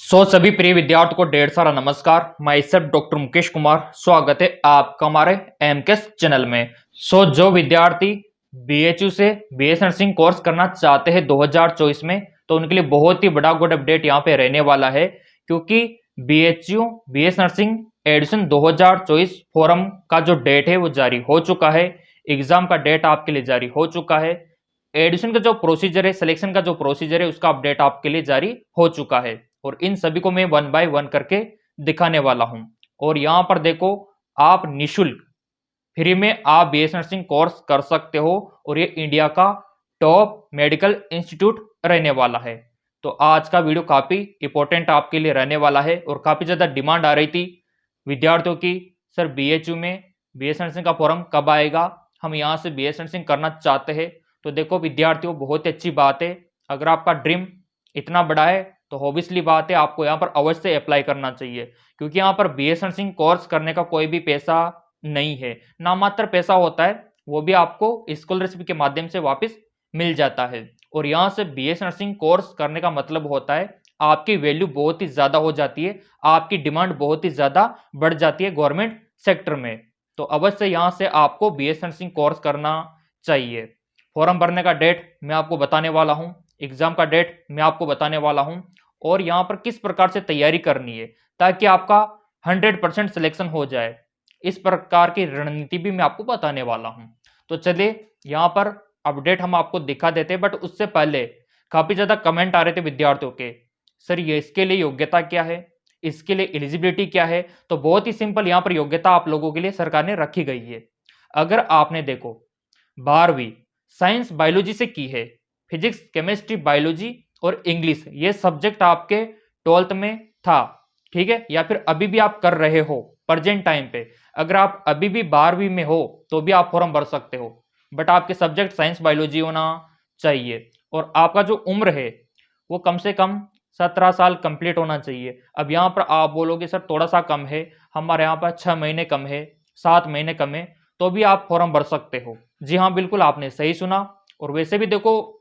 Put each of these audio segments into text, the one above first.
सभी प्रिय विद्यार्थियों को ढेर सारा नमस्कार। मैं सर डॉक्टर मुकेश कुमार, स्वागत है आपका हमारे एमकेएस चैनल में। जो विद्यार्थी बीएचयू से बीएस नर्सिंग कोर्स करना चाहते हैं 2024 में, तो उनके लिए बहुत ही बड़ा गुड अपडेट यहाँ पे रहने वाला है, क्योंकि BHU BS nursing admission 2024 form का जो डेट है वो जारी हो चुका है। एग्जाम का डेट आपके लिए जारी हो चुका है। एडमिशन का जो प्रोसीजर है, सिलेक्शन का जो प्रोसीजर है, उसका अपडेट आपके लिए जारी हो चुका है और इन सभी को मैं 1 बाय 1 करके दिखाने वाला हूं। और यहां पर देखो, आप निशुल्क फ्री में आप बीएस नर्सिंग कोर्स कर सकते हो और ये इंडिया का टॉप मेडिकल इंस्टीट्यूट रहने वाला है। तो आज का वीडियो काफी इंपॉर्टेंट आपके लिए रहने वाला है और काफी ज्यादा डिमांड आ रही थी विद्यार्थियों की, सर बीएचयू में बीएस नर्सिंग का फॉर्म कब आएगा, हम यहाँ से बीएस नर्सिंग करना चाहते हैं। तो देखो विद्यार्थियों, बहुत ही अच्छी बात है। अगर आपका ड्रीम इतना बड़ा है तो ऑब्वियसली बात है आपको यहाँ पर अवश्य अप्लाई करना चाहिए, क्योंकि यहाँ पर बीएस नर्सिंग कोर्स करने का कोई भी पैसा नहीं है, नामात्र पैसा होता है, वो भी आपको स्कॉलरशिप के माध्यम से वापस मिल जाता है। और यहाँ से बीएस नर्सिंग कोर्स करने का मतलब होता है आपकी वैल्यू बहुत ही ज्यादा हो जाती है, आपकी डिमांड बहुत ही ज्यादा बढ़ जाती है गवर्नमेंट सेक्टर में। तो अवश्य यहाँ से आपको बीएस नर्सिंग कोर्स करना चाहिए। फॉर्म भरने का डेट मैं आपको बताने वाला हूँ, एग्जाम का डेट मैं आपको बताने वाला हूँ, और यहाँ पर किस प्रकार से तैयारी करनी है ताकि आपका 100% सिलेक्शन हो जाए, इस प्रकार की रणनीति भी मैं आपको बताने वाला हूँ। तो चलिए यहाँ पर अपडेट हम आपको दिखा देते हैं, बट उससे पहले काफी ज्यादा कमेंट आ रहे थे विद्यार्थियों के, सर ये इसके लिए योग्यता क्या है, इसके लिए एलिजिबिलिटी क्या है। तो बहुत ही सिंपल यहाँ पर योग्यता आप लोगों के लिए सरकार ने रखी गई है। अगर आपने देखो 12वीं साइंस बायोलॉजी से की है, फिजिक्स केमिस्ट्री बायोलॉजी और इंग्लिश ये सब्जेक्ट आपके 12th में था, ठीक है, या फिर अभी भी आप कर रहे हो प्रेजेंट टाइम पे, अगर आप अभी भी 12वीं में हो तो भी आप फॉर्म भर सकते हो, बट आपके सब्जेक्ट साइंस बायोलॉजी होना चाहिए और आपका जो उम्र है वो कम से कम 17 साल कंप्लीट होना चाहिए। अब यहाँ पर आप बोलोगे सर थोड़ा सा कम है, हमारे यहाँ पर 6 महीने कम है, 7 महीने कम है, तो भी आप फॉर्म भर सकते हो। जी हाँ, बिल्कुल आपने सही सुना। और वैसे भी देखो,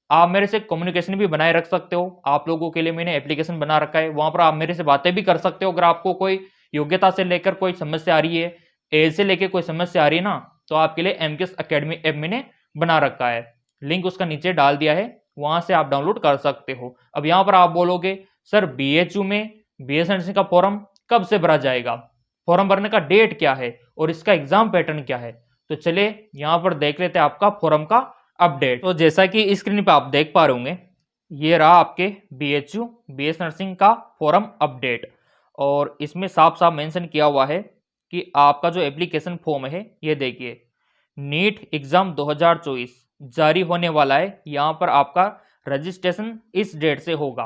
आप मेरे से कम्युनिकेशन भी बनाए रख सकते हो, आप लोगों के लिए मैंने एप्लीकेशन बना रखा है, वहां पर आप मेरे से बातें भी कर सकते हो। अगर आपको कोई योग्यता से लेकर कोई समस्या आ रही है, एज से लेकर कोई समस्या आ रही है ना, तो आपके लिए एमकेएस एकेडमी ऐप मैंने बना रखा है, लिंक उसका नीचे डाल दिया है, वहां से आप डाउनलोड कर सकते हो। अब यहाँ पर आप बोलोगे सर बीएचयू में बीएस नर्सिंग का फॉर्म कब से भरा जाएगा, फॉर्म भरने का डेट क्या है और इसका एग्जाम पैटर्न क्या है। तो चलिए यहाँ पर देख लेते हैं आपका फॉर्म का अपडेट। तो जैसा कि स्क्रीन पे आप देख पा रहे होंगे, ये रहा आपके बीएचयू बीएस नर्सिंग का फॉर्म अपडेट, और इसमें साफ साफ मेंशन किया हुआ है कि आपका जो एप्लीकेशन फॉर्म है, ये देखिए नीट एग्जाम 2024 जारी होने वाला है, यहाँ पर आपका रजिस्ट्रेशन इस डेट से होगा।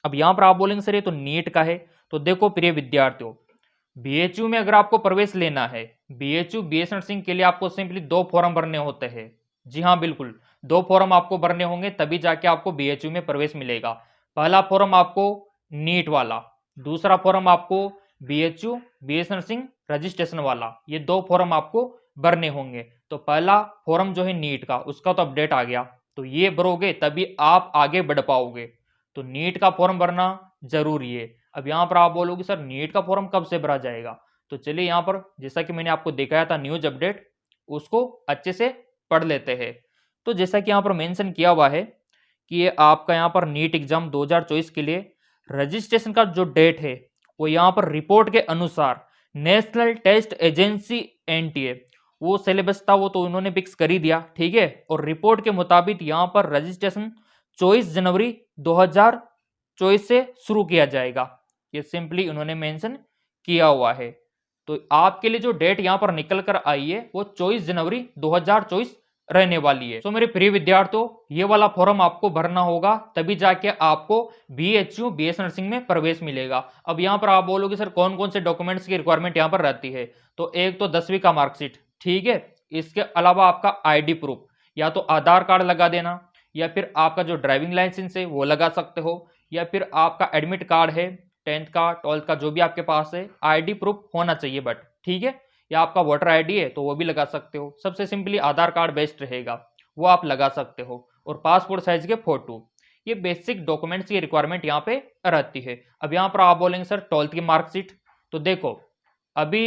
अब यहाँ पर आप बोलेंगे सर ये तो नीट का है, तो देखो प्रिय विद्यार्थियों, बीएचयू में अगर आपको प्रवेश लेना है, बीएचयू बीएस नर्सिंग के लिए आपको सिंपली 2 फॉर्म भरने होते हैं। जी हाँ बिल्कुल, 2 फॉर्म आपको भरने होंगे, तभी जाके आपको बीएचयू में प्रवेश मिलेगा। पहला फॉर्म आपको नीट वाला, दूसरा फॉर्म आपको बीएचयू बीएस नर्सिंग रजिस्ट्रेशन वाला, ये 2 फॉर्म आपको भरने होंगे। तो पहला फॉर्म जो है नीट का, उसका तो अपडेट आ गया, तो ये भरोगे तभी आप आगे बढ़ पाओगे। तो नीट का फॉर्म भरना जरूरी है। अब यहाँ पर आप बोलोगे सर नीट का फॉर्म कब से भरा जाएगा, तो चलिए यहाँ पर जैसा कि मैंने आपको दिखाया था न्यूज अपडेट, उसको अच्छे से पढ़ लेते हैं। तो जैसा कि यहाँ पर मेंशन किया हुआ है कि ये आपका यहाँ पर नीट एग्जाम 2024 के लिए रजिस्ट्रेशन का जो डेट है, वो यहाँ पर रिपोर्ट के अनुसार नेशनल टेस्ट एजेंसी एनटीए वो सिलेबस था, वो तो उन्होंने फिक्स कर ही दिया, ठीक है। और रिपोर्ट के मुताबिक यहाँ पर रजिस्ट्रेशन 24 जनवरी 2024 से शुरू किया जाएगा, ये सिंपली उन्होंने मेंशन किया हुआ है। तो आपके लिए जो डेट यहाँ पर निकल कर आई है वो 24 जनवरी 2024 रहने वाली है। तो मेरे प्रिय विद्यार्थियों, ये वाला फॉर्म आपको भरना होगा, तभी जाके आपको बीएचयू बीएस नर्सिंग में प्रवेश मिलेगा। अब यहाँ पर आप बोलोगे सर कौन कौन से डॉक्यूमेंट्स की रिक्वायरमेंट यहाँ पर रहती है, तो एक तो 10वीं का मार्कशीट, ठीक है, इसके अलावा आपका आईडी प्रूफ, या तो आधार कार्ड लगा देना, या फिर आपका जो ड्राइविंग लाइसेंस है वो लगा सकते हो, या फिर आपका एडमिट कार्ड है 10th का 12th का जो भी आपके पास है, आईडी प्रूफ होना चाहिए बट, ठीक है, या आपका वोटर आईडी है तो वो भी लगा सकते हो। सबसे सिंपली आधार कार्ड बेस्ट रहेगा, वो आप लगा सकते हो, और पासपोर्ट साइज के फोटो, ये बेसिक डॉक्यूमेंट्स की रिक्वायरमेंट यहाँ पे रहती है। अब यहाँ पर आप बोलेंगे सर 12th की मार्कशीट, तो देखो अभी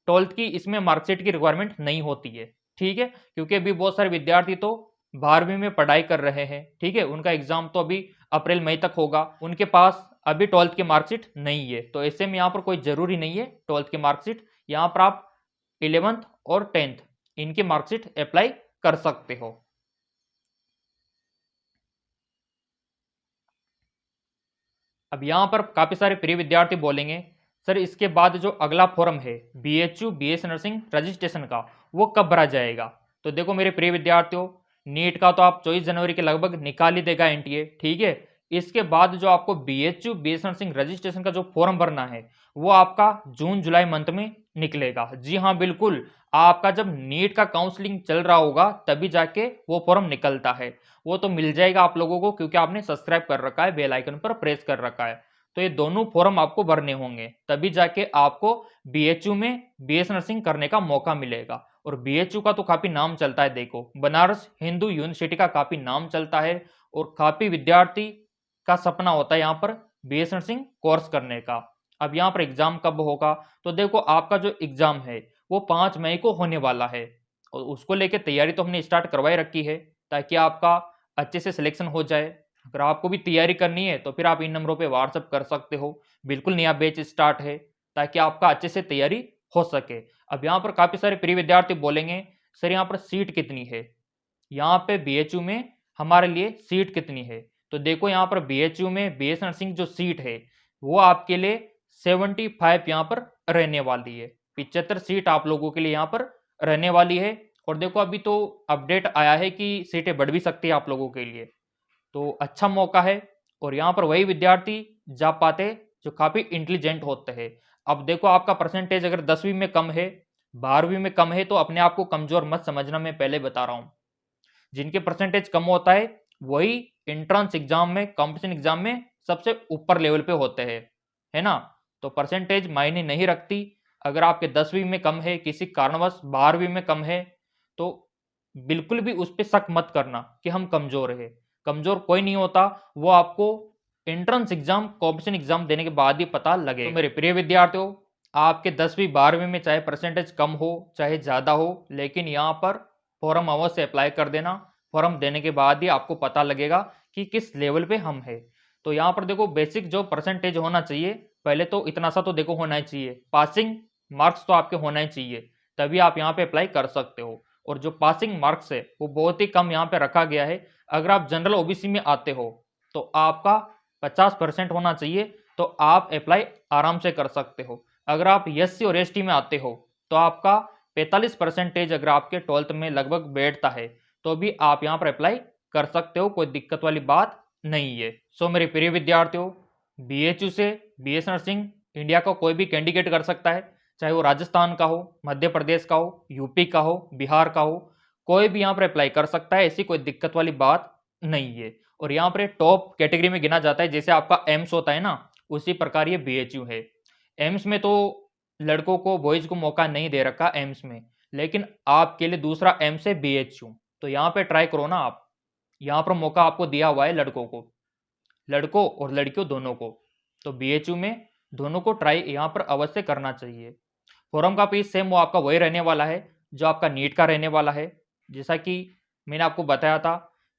12th की इसमें मार्कशीट की रिक्वायरमेंट नहीं होती है, ठीक है, क्योंकि अभी बहुत सारे विद्यार्थी तो 12वीं में पढ़ाई कर रहे हैं, ठीक है, उनका एग्जाम तो अभी अप्रैल मई तक होगा, उनके पास अभी 12th की मार्कशीट नहीं है, तो ऐसे में यहाँ पर कोई जरूरी नहीं है 12th की मार्कशीट, यहाँ पर आप 11th और 10th इनकी मार्कशीट अप्लाई कर सकते हो। अब यहाँ पर काफी सारे प्रिय विद्यार्थी बोलेंगे सर इसके बाद जो अगला फॉर्म है बीएचयू बीएस नर्सिंग रजिस्ट्रेशन का वो कब भरा जाएगा। तो देखो मेरे प्रिय विद्यार्थियों, नीट का तो आप 24 जनवरी के लगभग निकाल ही देगा एनटीए, ठीक है। इसके बाद जो आपको बीएचयू बीएस नर्सिंग रजिस्ट्रेशन का जो फॉर्म भरना है वो आपका जून जुलाई मंथ में निकलेगा। जी हाँ बिल्कुल, आपका जब नीट का काउंसलिंग चल रहा होगा तभी जाके वो फॉर्म निकलता है। वो तो मिल जाएगा आप लोगों को क्योंकि आपने सब्सक्राइब कर रखा है, बेल आइकन पर प्रेस कर रखा है। तो ये दोनों फॉर्म आपको भरने होंगे तभी जाके आपको बीएचयू में बीएस नर्सिंग करने का मौका मिलेगा। और बीएचयू का तो काफी नाम चलता है, देखो बनारस हिंदू यूनिवर्सिटी का काफी नाम चलता है और काफी विद्यार्थी का सपना होता है यहाँ पर बीएस नर्सिंग कोर्स करने का। अब यहाँ पर एग्जाम कब होगा, तो देखो आपका जो एग्जाम है वो 5 मई को होने वाला है और उसको लेके तैयारी तो हमने स्टार्ट करवाई रखी है ताकि आपका अच्छे से सिलेक्शन हो जाए। अगर आपको भी तैयारी करनी है तो फिर आप इन नंबरों पे व्हाट्सअप कर सकते हो, बिल्कुल नया बैच स्टार्ट है ताकि आपका अच्छे से तैयारी हो सके। अब यहाँ पर काफी सारे प्रिय विद्यार्थी बोलेंगे सर यहाँ पर सीट कितनी है, यहाँ पे बीएचयू में हमारे लिए सीट कितनी है। तो देखो यहाँ पर बीएचयू में बीएस नर्सिंग जो सीट है वो आपके लिए 75 यहाँ पर रहने वाली है, 75 सीट आप लोगों के लिए यहाँ पर रहने वाली है। और देखो अभी तो अपडेट आया है कि सीटें बढ़ भी सकती है आप लोगों के लिए, तो अच्छा मौका है। और यहाँ पर वही विद्यार्थी जा पाते जो काफी इंटेलिजेंट होते हैं। अब देखो आपका परसेंटेज अगर 10वीं में कम है 12वीं में कम है तो अपने आप को कमजोर मत समझना, मैं पहले बता रहा हूँ। जिनके परसेंटेज कम होता है वही एंट्रेंस एग्जाम में कंपटीशन एग्जाम में सबसे ऊपर लेवल पे होते हैं, है ना। तो परसेंटेज मायने नहीं रखती। अगर आपके 10वीं में कम है, किसी कारणवश 12वीं में कम है, तो बिल्कुल भी उस पर शक मत करना कि हम कमजोर है। कमजोर कोई नहीं होता, वो आपको एंट्रेंस एग्जाम कंपटीशन एग्जाम देने के बाद ही पता लगेगा। तो मेरे प्रिय विद्यार्थियों, आपके 10वीं 12वीं में चाहे परसेंटेज कम हो चाहे ज्यादा हो, लेकिन यहाँ पर फॉर्म अवश्य अप्लाई कर देना। फॉर्म देने के बाद ही आपको पता लगेगा कि किस लेवल पे हम है। तो यहाँ पर देखो बेसिक जो परसेंटेज होना चाहिए, पहले तो इतना सा तो देखो होना ही चाहिए, पासिंग मार्क्स तो आपके होना ही चाहिए, तभी आप यहाँ पे अप्लाई कर सकते हो। और जो पासिंग मार्क्स है वो बहुत ही कम यहाँ पे रखा गया है। अगर आप जनरल ओबीसी में आते हो तो आपका 50% होना चाहिए, तो आप अप्लाई आराम से कर सकते हो। अगर आप एससी और एसटी में आते हो तो आपका 45% अगर आपके 12th में लगभग बैठता है तो भी आप यहाँ पर अप्लाई कर सकते हो, कोई दिक्कत वाली बात नहीं है। सो मेरे प्रिय विद्यार्थियों, बीएचयू से बीएस नर्सिंग इंडिया का कोई भी कैंडिडेट कर सकता है, चाहे वो राजस्थान का हो, मध्य प्रदेश का हो, यूपी का हो, बिहार का हो, कोई भी यहाँ पर अप्लाई कर सकता है, ऐसी कोई दिक्कत वाली बात नहीं है। और यहाँ पर टॉप कैटेगरी में गिना जाता है, जैसे आपका एम्स होता है ना, उसी प्रकार ये बीएचयू है। एम्स में तो लड़कों को बॉयज को मौका नहीं दे रखा एम्स में, लेकिन आपके लिए दूसरा एम्स है बीएचयू, तो यहाँ पे ट्राई करो ना आप। यहाँ पर मौका आपको दिया हुआ है लड़कों को, लड़कों और लड़कियों दोनों को। तो बीएचयू में दोनों को ट्राई यहाँ पर अवश्य करना चाहिए। फॉर्म का फीस सेम वो आपका वही रहने वाला है जो आपका नीट का रहने वाला है। जैसा कि मैंने आपको बताया था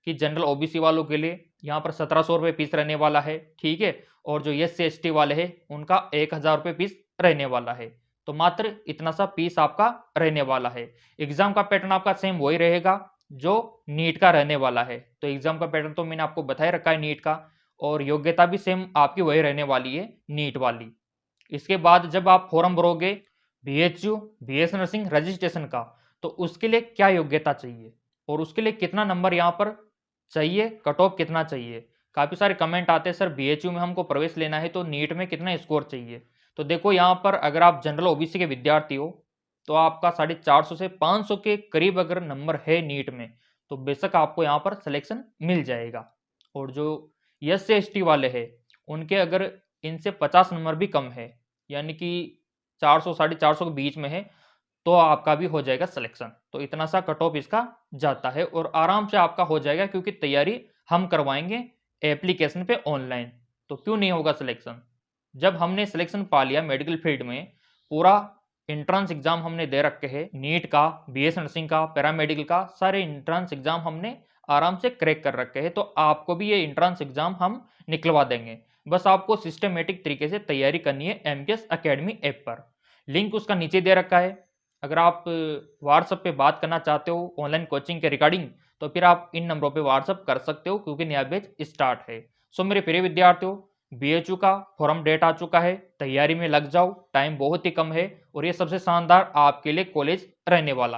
कि जनरल ओबीसी वालों के लिए यहाँ पर 1700 रुपये फीस रहने वाला है, ठीक है। और जो एससी एसटी वाले हैं उनका 1000 रुपये फीस रहने वाला है। तो मात्र इतना सा फीस आपका रहने वाला है। एग्जाम का पैटर्न आपका सेम वही रहेगा जो नीट का रहने वाला है। तो एग्जाम का पैटर्न तो मैंने आपको बताया रखा है नीट का, और योग्यता भी सेम आपकी वही रहने वाली है नीट वाली। इसके बाद जब आप फॉर्म भरोगे बीएचयू बीएस नर्सिंग रजिस्ट्रेशन का, तो उसके लिए क्या योग्यता चाहिए और उसके लिए कितना नंबर यहाँ पर चाहिए, कट ऑफ कितना चाहिए। काफी सारे कमेंट आते हैं सर बीएचयू में हमको प्रवेश लेना है तो नीट में कितना स्कोर चाहिए। तो देखो यहाँ पर अगर आप जनरल ओबीसी के विद्यार्थी हो तो आपका 450 से 500 के करीब अगर नंबर है नीट में तो बेशक आपको यहाँ पर सिलेक्शन मिल जाएगा। और जो एससी एसटी वाले हैं उनके अगर इनसे 50 नंबर भी कम है, यानी कि 400 450 के बीच में है, तो आपका भी हो जाएगा सिलेक्शन। तो इतना सा कट ऑफ इसका जाता है और आराम से आपका हो जाएगा, क्योंकि तैयारी हम करवाएंगे, एप्लीकेशन पे ऑनलाइन, तो क्यों नहीं होगा सिलेक्शन? जब हमने सिलेक्शन पा लिया मेडिकल फील्ड में, पूरा एंट्रेंस एग्जाम हमने दे रखे हैं, नीट का, बीएस नर्सिंग का, पैरामेडिकल का, सारे एंट्रेंस एग्जाम हमने आराम से क्रैक कर रखे हैं, तो आपको भी ये एंट्रेंस एग्जाम हम निकलवा देंगे। बस आपको सिस्टमेटिक तरीके से तैयारी करनी है एमकेएस एकेडमी ऐप पर। लिंक उसका नीचे दे रखा है। अगर आप व्हाट्सएप पे बात करना चाहते हो ऑनलाइन कोचिंग के रिगार्डिंग, तो फिर आप इन नंबरों पे व्हाट्सएप कर सकते हो, क्योंकि नया बैच स्टार्ट है। सो मेरे प्रिय विद्यार्थियों, बीएचयू का फॉर्म डेट आ चुका है, तैयारी में लग जाओ, टाइम बहुत ही कम है और ये सबसे शानदार आपके लिए कॉलेज रहने वाला।